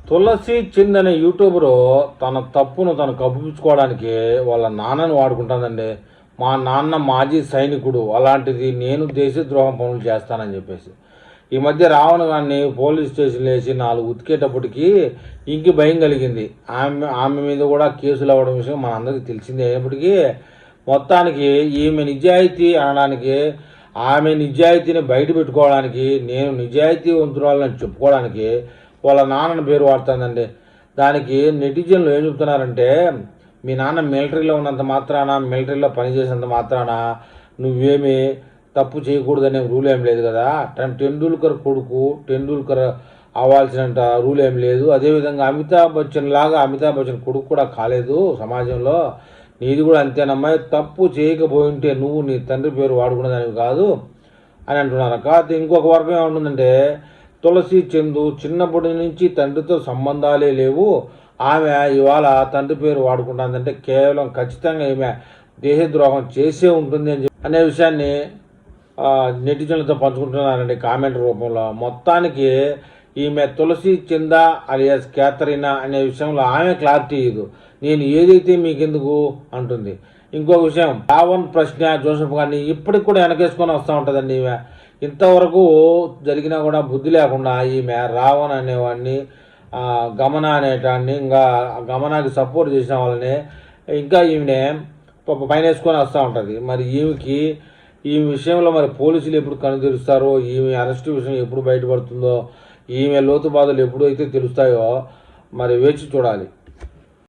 తులసి చంద్ అనే యూట్యూబరు తన తప్పును తను కప్పిపుచ్చుకోవడానికి వాళ్ళ నాన్నని వాడుకుంటుందండి. మా నాన్న మాజీ సైనికుడు, అలాంటిది నేను దేశద్రోహం పనులు చేస్తానని చెప్పేసి. ఈ మధ్య రావణ్ గారిని పోలీస్ స్టేషన్లో వేసి 4 ఉతికేటప్పటికి ఇంకి భయం కలిగింది. ఆమె మీద కూడా కేసులు అవ్వడం విషయం మన అందరికీ తెలిసిందే. అయినప్పటికీ మొత్తానికి ఈమె నిజాయితీ అనడానికి, ఆమె నిజాయితీని బయట పెట్టుకోవడానికి, నేను నిజాయితీవంతురాలని చెప్పుకోవడానికి వాళ్ళ నాన్నని పేరు వాడుతుందండి. దానికి నెటిజన్లు ఏం చెప్తున్నారంటే, మీ నాన్న మిలిటరీలో ఉన్నంత మాత్రాన, మిలిటరీలో పనిచేసినంత మాత్రాన నువ్వేమి తప్పు చేయకూడదనే రూల్ ఏం లేదు కదా. టెండూల్కర్ కొడుకు టెండూల్కర్ అవ్వాల్సినంత రూల్ ఏం లేదు. అదేవిధంగా అమితాబ్ బచ్చన్ కొడుకు కూడా కాలేదు సమాజంలో. నీది కూడా అంతేనమ్మా. తప్పు చేయకపోయింటే నువ్వు నీ తండ్రి పేరు వాడుకునేదానివి కాదు అని అంటున్నారు. కాకపోతే ఇంకొక వర్గం ఏముంటుందంటే, తులసి చంద్ చిన్నప్పటి నుంచి తండ్రితో సంబంధాలే లేవు, ఆమె ఇవాళ తండ్రి పేరు వాడుకుంటుందంటే కేవలం ఖచ్చితంగా ఈమె దేశద్రోహం చేసే ఉంటుంది అని అనే విషయాన్ని నెటిజన్లతో పంచుకుంటున్నారండి కామెంట్ రూపంలో. మొత్తానికి ఈమె తులసి చందా అలియాస్ క్యాథరీనా అనే విషయంలో ఆమె క్లారిటీ ఇదు. నేను ఏదైతే మీకెందుకు అంటుంది. ఇంకో విషయం, రావణ్ ప్రశ్న జోసెఫ్ గారిని ఇప్పటికి కూడా వెనకేసుకొని వస్తూ ఉంటుందండి. ఈమె ఇంతవరకు జరిగినా కూడా బుద్ధి లేకుండా ఈమె రావణ్ అనేవాడిని, గమన అనేటాన్ని, ఇంకా గమనాకి సపోర్ట్ చేసిన వాళ్ళని ఇంకా ఈమెనే పైన వేసుకొని వస్తూ ఉంటుంది. మరి ఈ విషయంలో మరి పోలీసులు ఎప్పుడు కనుదెరుస్తారో, ఈమె అరెస్టు విషయం ఎప్పుడు బయటపడుతుందో, ఈమె లోతు బాధలు ఎప్పుడైతే తెలుస్తాయో మరి వేచి చూడాలి.